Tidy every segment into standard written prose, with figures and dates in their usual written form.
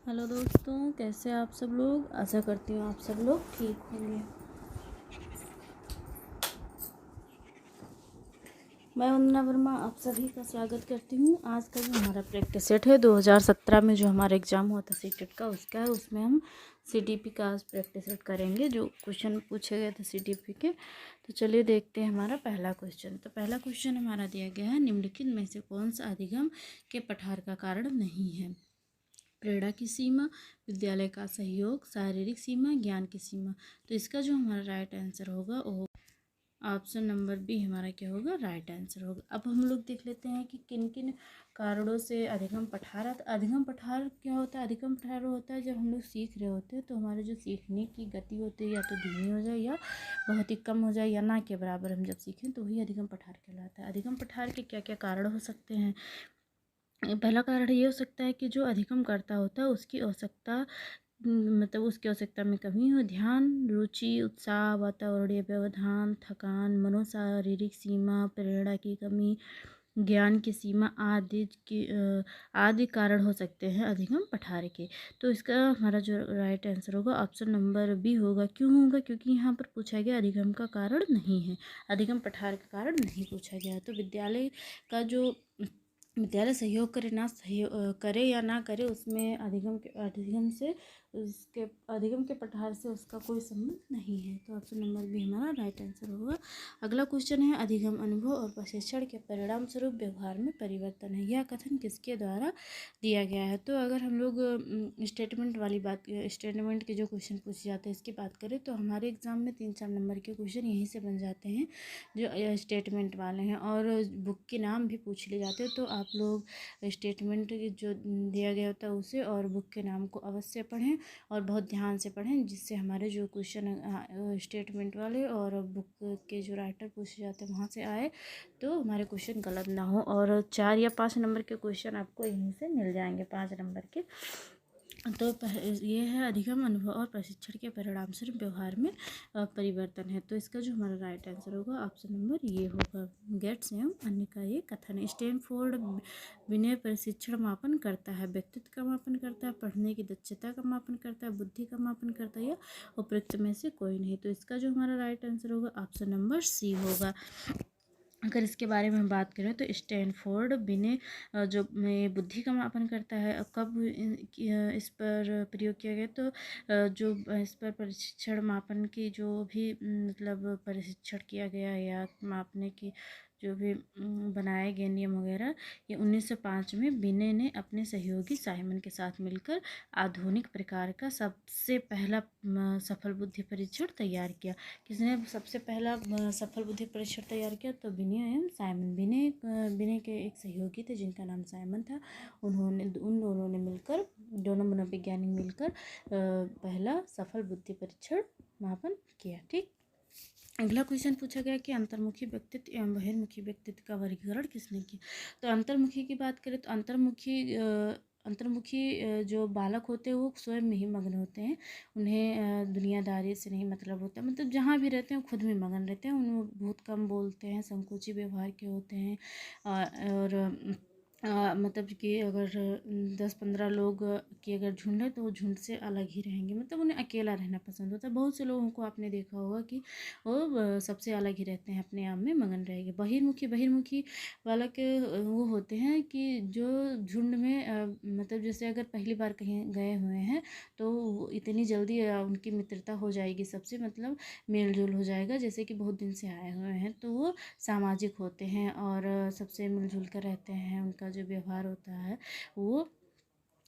Hello दोस्तों, कैसे आप सब लोग। आशा करती हूँ आप सब लोग ठीक होंगे। मैं वंदना वर्मा आप सभी का स्वागत करती हूँ। आज का जो हमारा प्रैक्टिस सेट है 2017 में जो हमारा एग्ज़ाम हुआ था सीटेट का, उसका है। उसमें हम सीटीपी का आज प्रैक्टिस सेट करेंगे। जो क्वेश्चन पूछे गए थे सीटीपी के, तो चलिए देखते हैं हमारा पहला क्वेश्चन। तो पहला क्वेश्चन हमारा दिया गया है, निम्नलिखित में से कौन सा अधिगम के पठार का कारण नहीं है। प्रेरणा की सीमा, विद्यालय का सहयोग, शारीरिक सीमा, ज्ञान की सीमा। तो इसका जो हमारा राइट आंसर होगा वो ऑप्शन नंबर बी हमारा क्या होगा, राइट आंसर होगा। अब हम लोग देख लेते हैं कि किन किन कारणों से अधिगम पठार आता है। अधिगम पठार क्या होता है? अधिगम पठार होता है जब हम लोग सीख रहे होते हैं तो हमारे जो सीखने की गति होती है या तो धीमी हो जाए या बहुत ही कम हो जाए या ना के बराबर हम जब सीखें तो वही अधिगम पठार कहलाता है। अधिगम पठार के क्या क्या कारण हो सकते हैं? पहला कारण ये हो सकता है कि जो अधिगम करता होता है उसकी आवश्यकता मतलब उसकी आवश्यकता में कमी हो। ध्यान, रुचि, उत्साह, वातावरणीय व्यवधान, थकान, मनोशारीरिक सीमा, प्रेरणा की कमी, ज्ञान की सीमा आदि कारण हो सकते हैं अधिगम पठार के। तो इसका हमारा जो राइट आंसर होगा ऑप्शन नंबर बी होगा। क्यों होगा? क्योंकि यहाँ पर पूछा गया अधिगम का कारण नहीं है, अधिगम पठार का कारण नहीं पूछा गया। तो विद्यालय सहयोग करे ना सहयोग करे या ना करे, उसमें अधिगम के पठार से उसका कोई संबंध नहीं है। तो ऑप्शन नंबर बी हमारा राइट आंसर होगा। अगला क्वेश्चन है, अधिगम अनुभव और प्रशिक्षण के परिणाम स्वरूप व्यवहार में परिवर्तन है। यह कथन किसके द्वारा दिया गया है? तो अगर हम लोग स्टेटमेंट के जो क्वेश्चन पूछे जाते हैं इसकी बात करें तो हमारे एग्जाम में 3-4 नंबर के क्वेश्चन यहीं से बन जाते हैं जो स्टेटमेंट वाले हैं, और बुक के नाम भी पूछ लिए जाते हैं। तो आप लोग स्टेटमेंट जो दिया गया होता है उसे और बुक के नाम को अवश्य पढ़ें और बहुत ध्यान से पढ़ें, जिससे हमारे जो क्वेश्चन स्टेटमेंट वाले और बुक के जो राइटर पूछे जाते हैं वहाँ से आए तो हमारे क्वेश्चन गलत ना हो। और 4 या 5 नंबर के क्वेश्चन आपको यहीं से मिल जाएंगे, 5 नंबर के। तो ये है अधिगम अनुभव और प्रशिक्षण के परिणाम स्वरूप व्यवहार में परिवर्तन है। तो इसका जो हमारा राइट आंसर होगा ऑप्शन नंबर ये होगा। गेट्स एवं अन्य का ये कथन है। स्टैनफोर्ड विनय प्रशिक्षण मापन करता है, व्यक्तित्व का मापन करता है, पढ़ने की दक्षता का मापन करता है, बुद्धि का मापन करता है, या उपयुक्त में से कोई नहीं। तो इसका जो हमारा राइट आंसर होगा ऑप्शन नंबर सी होगा। अगर इसके बारे में हम बात करें तो स्टैनफोर्ड विनय जो बुद्धि का मापन करता है, कब इस पर प्रयोग किया गया? तो जो इस पर प्रशिक्षण मापन की जो भी मतलब प्रशिक्षण किया गया या मापने की जो भी बनाए गए नियम वगैरह, ये 1905 में विनय ने अपने सहयोगी साइमन के साथ मिलकर आधुनिक प्रकार का सबसे पहला सफल बुद्धि परीक्षण तैयार किया। किसने सबसे पहला सफल बुद्धि परीक्षण तैयार किया? तो विनय एवं साइमन। विनय के एक सहयोगी थे जिनका नाम साइमन था। उन दोनों ने मिलकर, दोनों मनोवैज्ञानिक मिलकर पहला सफल बुद्धि परीक्षण मापन किया। ठीक। अगला क्वेश्चन पूछा गया कि अंतर्मुखी व्यक्तित्व एवं बहिर्मुखी व्यक्तित्व का वर्गीकरण किसने किया? तो अंतर्मुखी की बात करें तो अंतर्मुखी जो बालक होते हैं वो स्वयं में ही मग्न होते हैं। उन्हें दुनियादारी से नहीं मतलब होता, मतलब जहाँ भी रहते हैं खुद में मगन रहते हैं। उन्हें बहुत कम बोलते हैं, संकोची व्यवहार के होते हैं। और मतलब कि अगर 10-15 लोग की अगर झुंड है तो वो झुंड से अलग ही रहेंगे, मतलब उन्हें अकेला रहना पसंद होता है। बहुत से लोगों को आपने देखा होगा कि वो सबसे अलग ही रहते हैं, अपने आप में मगन रहेंगे। बहिर्मुखी वाला के वो होते हैं कि जो झुंड में मतलब जैसे अगर पहली बार कहीं गए हुए हैं तो इतनी जल्दी उनकी मित्रता हो जाएगी सबसे, मतलब मेल जोल हो जाएगा, जैसे कि बहुत दिन से आए हुए हैं तो वो सामाजिक होते हैं और सबसे मिलजुल कर रहते हैं। उनका जो व्यवहार होता है वो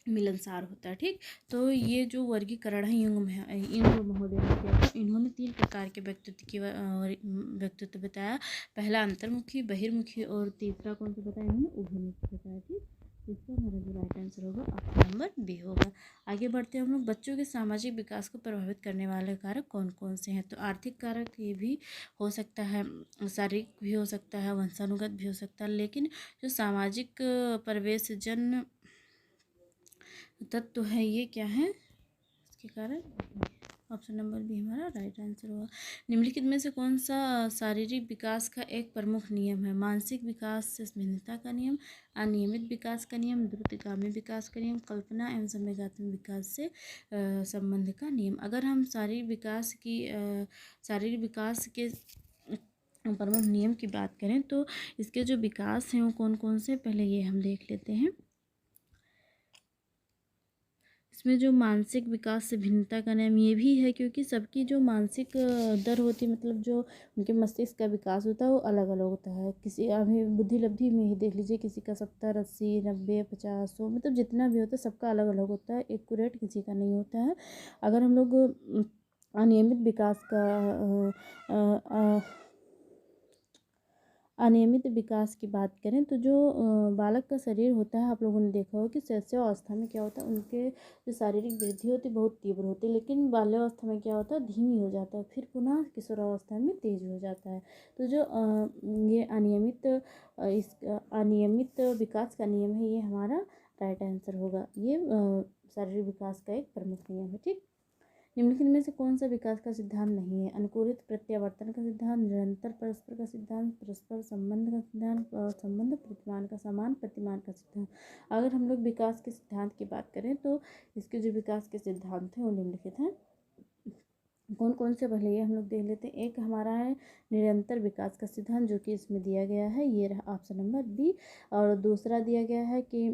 मिलनसार होता है। ठीक। तो ये जो वर्गीकरण है युंग महोदय ने किया था। इन्होंने 3 प्रकार के व्यक्तित्व बताया। पहला अंतर्मुखी, बहिर्मुखी और तीसरा कौन सा बताया इन्होंने? उभयमुखी बताया। ठीक। इसका हमारा जो राइट आंसर होगा ऑप्शन नंबर बी होगा। आगे बढ़ते हैं हम लोग। बच्चों के सामाजिक विकास को प्रभावित करने वाले कारक कौन कौन से हैं? तो आर्थिक कारक ये भी हो सकता है, शारीरिक भी हो सकता है, वंशानुगत भी हो सकता है, लेकिन जो सामाजिक परिवेश जन तत्व है ये क्या है इसके कारण? ऑप्शन नंबर बी हमारा राइट आंसर होगा। निम्नलिखित में से कौन सा शारीरिक विकास का एक प्रमुख नियम है? मानसिक विकास से भिन्नता का नियम, अनियमित विकास का नियम, द्रुतगामी विकास का नियम, कल्पना एवं संवेगात्मक विकास से संबंध का नियम। अगर हम शारीरिक विकास के प्रमुख नियम की बात करें तो इसके जो विकास हैं वो कौन कौन से, पहले ये हम देख लेते हैं। इसमें जो मानसिक विकास से भिन्नता का नियम ये भी है, क्योंकि सबकी जो मानसिक दर होती है, मतलब जो उनके मस्तिष्क का विकास होता है वो अलग अलग होता है। किसी अभी बुद्धि लब्धि में ही देख लीजिए, किसी का 70, 80, 90, 50, 100, मतलब जितना भी होता है सबका अलग अलग होता है, एक्यूरेट किसी का नहीं होता है। अगर हम लोग अनियमित विकास का अनियमित विकास की बात करें तो जो बालक का शरीर होता है, आप लोगों ने देखा होगा कि शैशवावस्था में क्या होता है, उनके जो शारीरिक वृद्धि होती है बहुत तीव्र होती है, लेकिन बाल्यावस्था में क्या होता है, धीमी हो जाता है, फिर पुनः किशोरावस्था में तेज हो जाता है। तो जो ये अनियमित विकास का नियम है, ये हमारा राइट आंसर होगा। ये शारीरिक विकास का एक प्रमुख नियम है। ठीक, निम्नलिखित में से कौन सा विकास का सिद्धांत नहीं है? अनुकूलित प्रत्यावर्तन का सिद्धांत, निरंतर परस्पर का सिद्धांत, परस्पर संबंध का सिद्धांत, संबंध प्रतिमान का, समान प्रतिमान का सिद्धांत। अगर हम लोग विकास के सिद्धांत की बात करें तो इसके जो विकास के सिद्धांत हैं वो निम्नलिखित हैं। कौन कौन से, पहले ये हम लोग देख लेते हैं। एक हमारा है निरंतर विकास का सिद्धांत, जो कि इसमें दिया गया है, ये रहा ऑप्शन नंबर बी। और दूसरा दिया गया है कि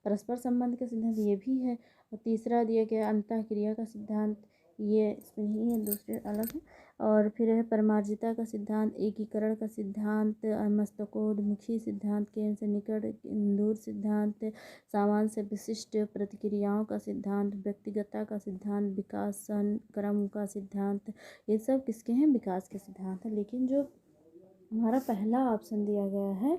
परस्पर संबंध का सिद्धांत, ये भी है। और तीसरा दिया गया अंतःक्रिया का सिद्धांत, ये इसमें नहीं है, दूसरे अलग है। और फिर है परमार्जिता का सिद्धांत, एकीकरण का सिद्धांत, मस्तकोन्मुखी सिद्धांत, केंद्र से निकट दूर सिद्धांत, सामान्य से विशिष्ट प्रतिक्रियाओं का सिद्धांत, व्यक्तिगतता का सिद्धांत, विकासन क्रम का सिद्धांत। ये सब किसके हैं? विकास के सिद्धांत है। लेकिन जो हमारा पहला ऑप्शन दिया गया है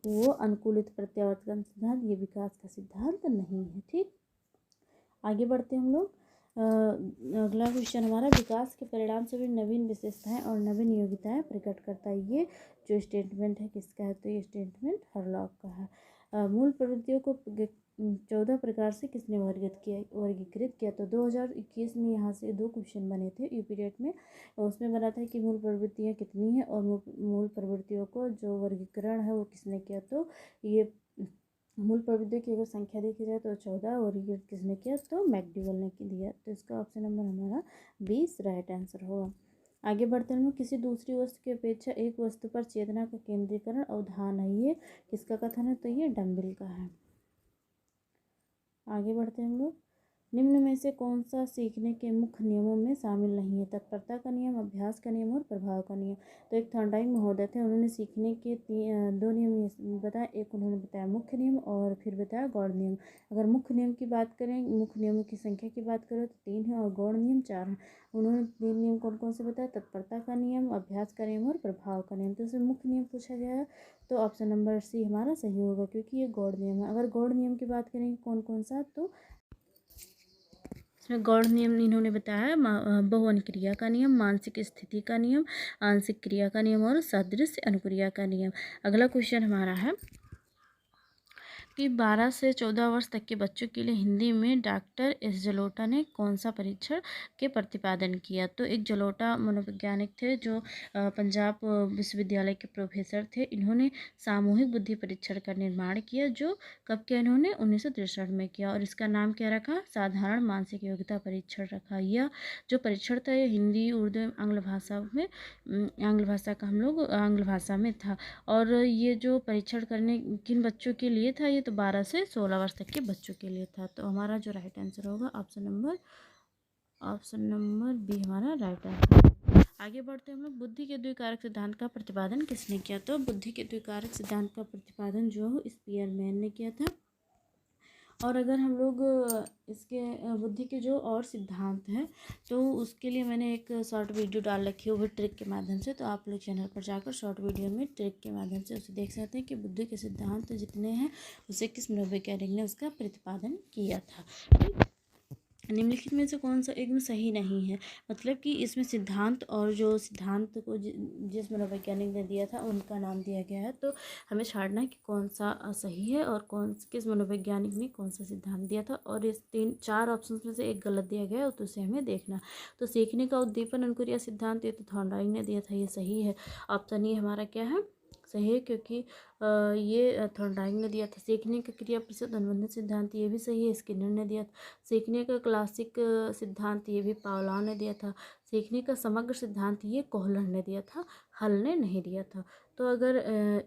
वो अनुकूलित प्रत्यावर्तन सिद्धांत, ये विकास का सिद्धांत नहीं है। ठीक, आगे बढ़ते हैं हम लोग। अगला क्वेश्चन हमारा, विकास के परिणाम से भी नवीन विशेषताएं और नवीन योग्यताएं प्रकट करता है। ये जो स्टेटमेंट है किसका है? तो ये स्टेटमेंट हरलॉक का है। मूल प्रवृत्तियों को 14 प्रकार से किसने वर्गीकृत किया? तो 2021 में यहाँ से 2 क्वेश्चन बने थे यूपीटेट में, उसमें बना था कि मूल प्रवृत्तियाँ कितनी हैं और मूल प्रवृत्तियों को जो वर्गीकरण है वो किसने किया। तो ये मूल प्रवृत्तियों की अगर संख्या देखी जाए तो 14, और ये किसने किया? तो मैकडूगल ने दिया। तो इसका ऑप्शन नंबर हमारा 20 राइट आंसर होगा। आगे बढ़ते हैं, किसी दूसरी वस्तु की अपेक्षा एक वस्तु पर चेतना का केंद्रीकरण अवधान है, ये किसका कथन है? तो ये डम्बिल का है। आगे बढ़ते हैं हम लोग। निम्न में से कौन सा सीखने के मुख्य नियमों में शामिल नहीं है? तत्परता का नियम, अभ्यास का नियम और प्रभाव का नियम। तो एक थॉर्नडाइक महोदय थे, उन्होंने सीखने के 2 नियम बताया। एक उन्होंने बताया मुख्य नियम और फिर बताया गौड़ नियम। अगर मुख्य नियम की बात करें, मुख्य नियमों की संख्या की बात करें तो 3 है और गौड़ नियम 4 हैं। उन्होंने 3 नियम कौन कौन से बताया? तत्परता का नियम, अभ्यास का नियम और प्रभाव का नियम। तो इसमें मुख्य नियम पूछा गया है तो ऑप्शन नंबर सी हमारा सही होगा, क्योंकि ये गौड़ नियम है। अगर गौड़ नियम की बात करें कौन कौन सा, तो इसमें गौड़ नियम इन्होंने बताया बहु क्रिया का नियम, मानसिक स्थिति का नियम, आंशिक क्रिया का नियम और सदृश अनुक्रिया का नियम। अगला क्वेश्चन हमारा है कि 12 से 14 वर्ष तक के बच्चों के लिए हिंदी में डॉक्टर एस जलोटा ने कौन सा परीक्षण के प्रतिपादन किया? तो एक जलोटा मनोवैज्ञानिक थे जो पंजाब विश्वविद्यालय के प्रोफेसर थे। इन्होंने सामूहिक बुद्धि परीक्षण का निर्माण किया, जो कब किया? इन्होंने 1963 में किया, और इसका नाम क्या रखा? साधारण मानसिक योग्यता परीक्षण रखा। यह जो परीक्षण था ये हिंदी, उर्दू, आंग्ल भाषा में था। और ये जो परीक्षण करने किन बच्चों के लिए था? ये तो 12 से 16 वर्ष तक के बच्चों के लिए था। तो हमारा जो राइट आंसर होगा ऑप्शन नंबर बी हमारा राइट आंसर। आगे बढ़ते हैं हम लोग। बुद्धि के द्विकारक सिद्धांत का प्रतिपादन किसने किया? तो बुद्धि के द्विकारक सिद्धांत का प्रतिपादन जो स्पीयरमैन ने किया था। और अगर हम लोग इसके बुद्धि के जो और सिद्धांत हैं तो उसके लिए मैंने एक शॉर्ट वीडियो डाल रखी है, वो ट्रिक के माध्यम से। तो आप लोग चैनल पर जाकर शॉर्ट वीडियो में ट्रिक के माध्यम से उसे देख सकते हैं कि बुद्धि के सिद्धांत जितने हैं उसे किस मनोवैज्ञानिक ने उसका प्रतिपादन किया था। निम्नलिखित में से कौन सा एकदम सही नहीं है। मतलब कि इसमें सिद्धांत और जो सिद्धांत को जिस मनोवैज्ञानिक ने दिया था उनका नाम दिया गया है, तो हमें छाड़ना है कि कौन सा सही है और किस मनोवैज्ञानिक ने कौन सा सिद्धांत दिया था। और इस 4 ऑप्शन में से एक गलत दिया गया है तो उसे हमें देखना। तो सीखने का उद्दीपन अनुक्रिया सिद्धांत ये तो थॉर्नडाइक ने दिया था, ये सही है। ऑप्शन ये हमारा क्या है, सही है, क्योंकि ये थॉर्नडाइक ने दिया था। सीखने का क्रिया प्रतिशत अनुबंध सिद्धांत ये भी सही है, स्किनर ने दिया था। सीखने का क्लासिक सिद्धांत ये भी पावलोव ने दिया था। सीखने का समग्र सिद्धांत ये कोहलर ने दिया था, हल ने नहीं दिया था। तो अगर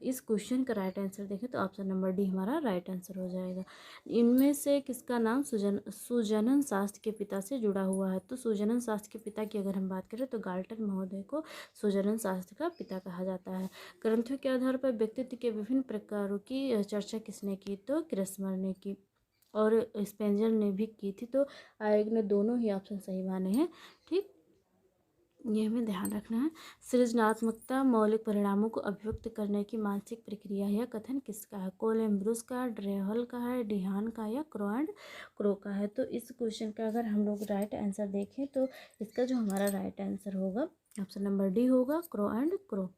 इस क्वेश्चन का राइट आंसर देखें तो ऑप्शन नंबर डी हमारा राइट आंसर हो जाएगा। इनमें से किसका नाम सुजनन शास्त्र के पिता से जुड़ा हुआ है। तो सुजनन शास्त्र के पिता की अगर हम बात करें तो गाल्टन महोदय को सुजनन शास्त्र का पिता कहा जाता है। ग्रंथों के आधार पर व्यक्तित्व के विभिन्न प्रकारों की चर्चा किसने की, तो क्रेस्मर ने की और स्पेंजर ने भी की थी। तो आयोग ने दोनों ही ऑप्शन सही माने हैं। ठीक, ये हमें ध्यान रखना है। सृजनात्मकता मौलिक परिणामों को अभिव्यक्त करने की मानसिक प्रक्रिया है। कथन किसका है, कोलम्ब्रुस का, ड्रेहल का है, डिहान का या क्रो एंड क्रो का है। तो इस क्वेश्चन का अगर हम लोग राइट आंसर देखें तो इसका जो हमारा राइट आंसर होगा ऑप्शन नंबर डी होगा, क्रो एंड क्रो।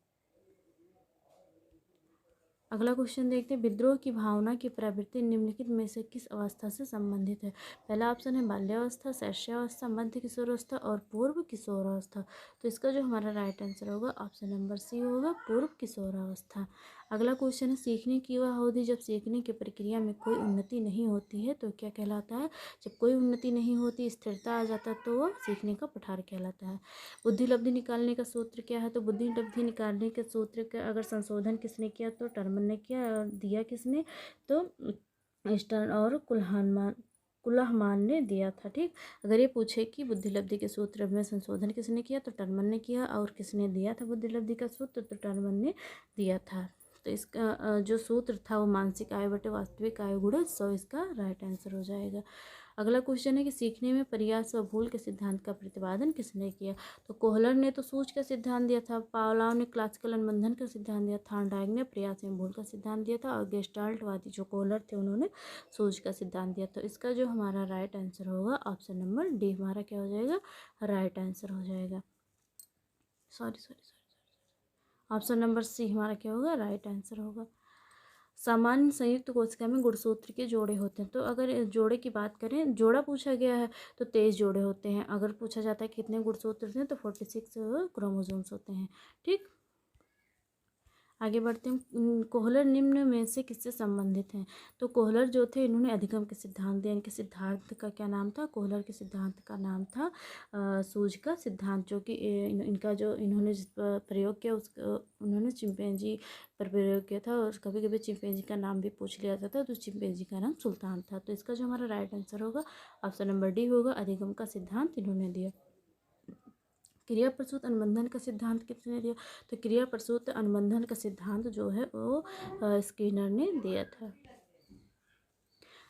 अगला क्वेश्चन देखते हैं, विद्रोह की भावना की प्रवृत्ति निम्नलिखित में से किस अवस्था से संबंधित है। पहला ऑप्शन है बाल्यावस्था, शैशवावस्था, मध्य किशोरावस्था और पूर्व किशोरावस्था। तो इसका जो हमारा राइट आंसर होगा ऑप्शन नंबर सी होगा, पूर्व किशोरावस्था। अगला क्वेश्चन है, सीखने की वह अवधि जब सीखने की प्रक्रिया में कोई उन्नति नहीं होती है तो क्या कहलाता है। जब कोई उन्नति नहीं होती, स्थिरता आ जाता है तो वह सीखने का पठार कहलाता है। बुद्धिलब्धि निकालने का सूत्र क्या है, तो बुद्धिलब्धि निकालने के सूत्र का अगर संशोधन किसने किया तो टर्मन ने किया और दिया किसने, तो स्टर्न और कुलहमान ने दिया था। ठीक, अगर ये पूछे कि बुद्धिलब्धि के सूत्र में संशोधन किसने किया तो टर्मन ने किया, और किसने दिया था बुद्धिलब्धि का सूत्र, तो टर्मन ने दिया था। तो इसका जो सूत्र था वो मानसिक आय बटे वास्तविक आय गुणा 100, इसका राइट आंसर हो जाएगा। अगला क्वेश्चन है कि सीखने में प्रयास व भूल के सिद्धांत का प्रतिपादन किसने किया। तो कोहलर ने तो सूझ का सिद्धांत दिया था, पावलोव ने क्लासिकल अनुबंधन का सिद्धांत दिया, थॉर्नडाइक ने प्रयास में भूल का सिद्धांत दिया था, और गेस्टाल्टवादी जो कोहलर थे उन्होंने सूझ का सिद्धांत दिया। तो इसका जो हमारा राइट आंसर होगा ऑप्शन नंबर डी हमारा क्या हो जाएगा, राइट आंसर हो जाएगा। सॉरी, ऑप्शन नंबर सी हमारा क्या होगा, राइट आंसर होगा। सामान्य संयुक्त कोशिका में गुणसूत्र के जोड़े होते हैं। तो अगर जोड़े की बात करें, जोड़ा पूछा गया है तो 23 जोड़े होते हैं। अगर पूछा जाता है कितने गुणसूत्र हैं तो 46 क्रोमोसोम्स होते हैं। ठीक, आगे बढ़ते हैं। कोहलर निम्न में से किससे संबंधित हैं। तो कोहलर जो थे इन्होंने अधिगम के सिद्धांत दिया। इनके सिद्धांत का क्या नाम था, कोहलर के सिद्धांत का नाम था सूझ का सिद्धांत, जो कि इनका जो इन्होंने जिस प्रयोग किया उन्होंने चिंपैंजी पर प्रयोग किया था। और कभी कभी चिंपैंजी का नाम भी पूछ लिया जाता था, तो चिंपैंजी का नाम सुल्तान था। तो इसका जो हमारा राइट आंसर होगा ऑप्शन नंबर डी होगा, अधिगम का सिद्धांत इन्होंने दिया। क्रिया प्रसूत अनुबंधन का सिद्धांत किसने दिया, तो क्रिया प्रसूत अनुबंधन का सिद्धांत जो है वो स्किनर ने दिया था।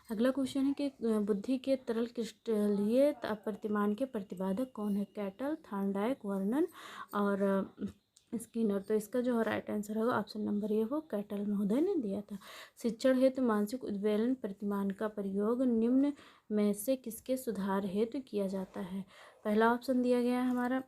अगला क्वेश्चन है कि बुद्धि के तरल क्रिस्टलीय प्रतिमान के प्रतिपादक कौन है। कैटल, थॉर्नडाइक, वर्नन और स्किनर। तो इसका जो राइट आंसर होगा ऑप्शन नंबर ए वो कैटल महोदय ने दिया था। शिक्षण हेतु मानसिक उद्वेलन प्रतिमान का प्रयोग निम्न में से किसके सुधार हेतु किया जाता है। पहला ऑप्शन दिया गया है हमारा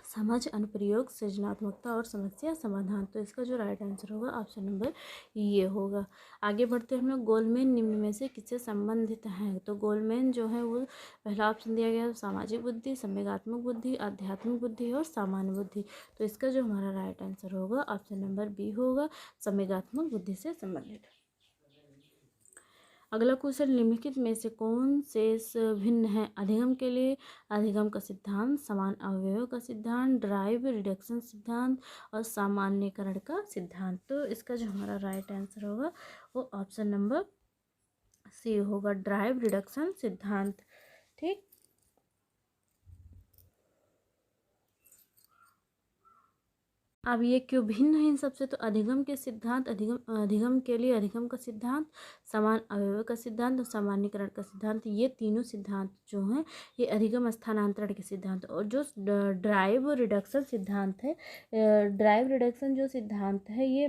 समझ, अनुप्रयोग, सृजनात्मकता और समस्या समाधान। तो इसका जो राइट आंसर होगा ऑप्शन नंबर ये होगा। आगे बढ़ते हैं हम लोग, गोलमैन निम्न में से किससे संबंधित हैं। तो गोलमैन जो है वो पहला ऑप्शन दिया गया है सामाजिक बुद्धि, संवेगात्मक बुद्धि, आध्यात्मिक बुद्धि और सामान्य बुद्धि। तो इसका जो हमारा राइट आंसर होगा ऑप्शन नंबर बी होगा, संवेगात्मक बुद्धि से संबंधित। अगला क्वेश्चन, निम्नलिखित में से कौन से भिन्न है। अधिगम के लिए अधिगम का सिद्धांत, समान अवयवों का सिद्धांत, ड्राइव रिडक्शन सिद्धांत और सामान्यकरण का सिद्धांत। तो इसका जो हमारा राइट आंसर होगा वो ऑप्शन नंबर सी होगा, ड्राइव रिडक्शन सिद्धांत। ठीक, अब ये क्यों भिन्न है इन सबसे, तो अधिगम के सिद्धांत, अधिगम के लिए अधिगम का सिद्धांत, समान अवयव का सिद्धांत और सामान्यकरण का सिद्धांत, ये तीनों सिद्धांत जो हैं ये अधिगम स्थानांतरण के सिद्धांत। और जो ड्राइव रिडक्शन सिद्धांत है, ड्राइव रिडक्शन जो सिद्धांत है ये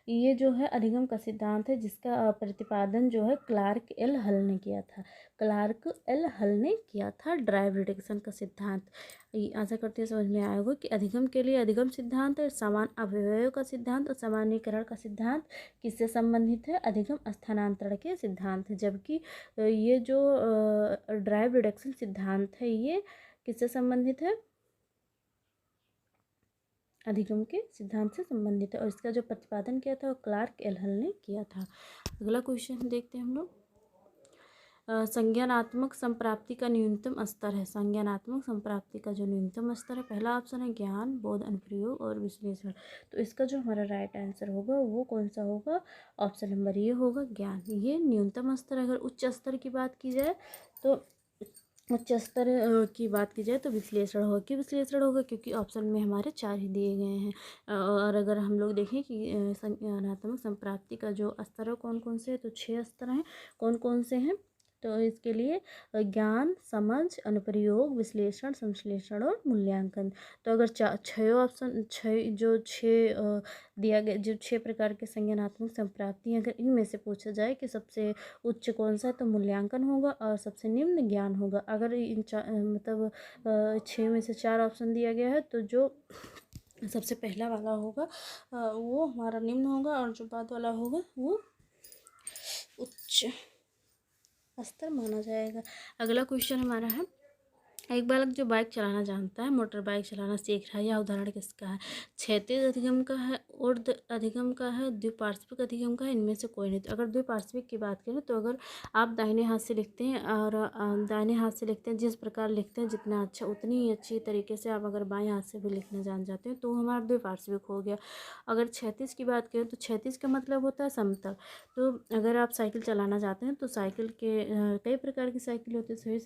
ये जो है अधिगम का सिद्धांत है, जिसका प्रतिपादन जो है क्लार्क एल हल ने किया था। क्लार्क एल हल ने किया था ड्राइव रिडक्शन का सिद्धांत। आशा करती है समझ में आया होगा कि अधिगम के लिए अधिगम सिद्धांत और समान अपव्ययों का सिद्धांत और सामान्यीकरण का सिद्धांत किससे संबंधित है? अधिगम स्थानांतरण के सिद्धांत है। जबकि ये जो ड्राइव रिडक्शन सिद्धांत है ये किससे संबंधित है? अधिगम के सिद्धांत से संबंधित है, और इसका जो प्रतिपादन किया था वो क्लार्क एल हल ने किया था। अगला क्वेश्चन देखते हैं हम लोग। संज्ञानात्मक संप्राप्ति का न्यूनतम स्तर है। संज्ञानात्मक संप्राप्ति का जो न्यूनतम स्तर है, पहला ऑप्शन है ज्ञान, बोध, अनुप्रयोग और विश्लेषण। तो इसका जो हमारा राइट आंसर होगा वो कौन सा होगा? ऑप्शन नंबर ये होगा, ज्ञान। ये न्यूनतम स्तर। अगर उच्च स्तर की बात की जाए तो उच्च स्तर की बात की जाए तो विश्लेषण होगा। क्यों विश्लेषण होगा? क्योंकि ऑप्शन में हमारे 4 ही दिए गए हैं। और अगर हम लोग देखें कि संज्ञानात्मक संप्राप्ति का जो स्तर है कौन कौन से है, तो 6 स्तर हैं। कौन कौन से हैं? तो इसके लिए ज्ञान, समझ, अनुप्रयोग, विश्लेषण, संश्लेषण और मूल्यांकन। तो अगर छः ऑप्शन, छः दिया गया, जो 6 प्रकार के संज्ञानात्मक संप्राप्ति हैं, अगर इनमें से पूछा जाए कि सबसे उच्च कौन सा है, तो मूल्यांकन होगा और सबसे निम्न ज्ञान होगा। अगर इन मतलब 6 में से 4 ऑप्शन दिया गया है तो जो सबसे पहला वाला होगा वो हमारा निम्न होगा, और जो बाद वाला होगा वो उच्च स्तर माना जाएगा। अगला क्वेश्चन हमारा है, एक बालक जो बाइक चलाना जानता है, मोटर बाइक चलाना सीख रहा है, यह उदाहरण किसका है? क्षैतिज अधिगम का है, ऊर्ध अधिगम का है, द्विपार्श्विक अधिगम का है, इनमें से कोई नहीं। तो अगर द्विपार्श्विक की बात करें तो अगर आप दाहिने हाथ से लिखते हैं और दाहिने हाथ से लिखते हैं, जिस प्रकार लिखते हैं जितना अच्छा, उतनी ही अच्छी तरीके से आप अगर बाएँ हाथ से भी लिखना जान जाते हैं तो हमारा द्विपार्श्विक हो गया। अगर क्षैतिज की बात करें तो क्षैतिज का मतलब होता है समतल। तो अगर आप साइकिल चलाना चाहते हैं तो साइकिल के कई प्रकार की साइकिल होती है,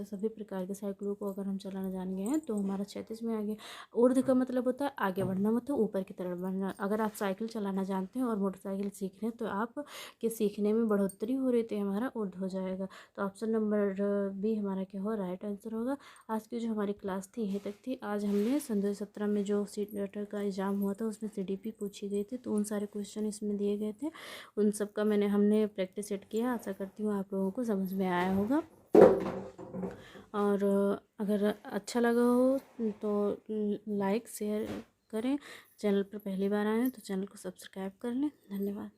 सभी प्रकार की साइकिलों को अगर हम चलाना जान गए हैं तो हमारा क्षैतिज में आ गया। ऊर्ध्व का मतलब होता है आगे बढ़ना, मतलब ऊपर की तरफ बढ़ना। अगर आप साइकिल चलाना जानते हैं और मोटरसाइकिल सीख रहे हैं तो आप के सीखने में बढ़ोतरी हो रही तो हमारा ऊर्ध्व हो जाएगा। तो ऑप्शन नंबर बी हमारा क्या हो, राइट आंसर होगा। आज की जो हमारी क्लास थी यहीं तक थी। आज हमने सन 2017 में जो सीटेट का एग्ज़ाम हुआ था उसमें CDP पूछी गई थी, तो उन सारे क्वेश्चन इसमें दिए गए थे, उन सब का हमने प्रैक्टिस सेट किया। आशा करती हूँ आप लोगों को समझ में आया होगा। और अगर अच्छा लगा हो तो लाइक शेयर करें। चैनल पर पहली बार आए हैं तो चैनल को सब्सक्राइब कर लें। धन्यवाद।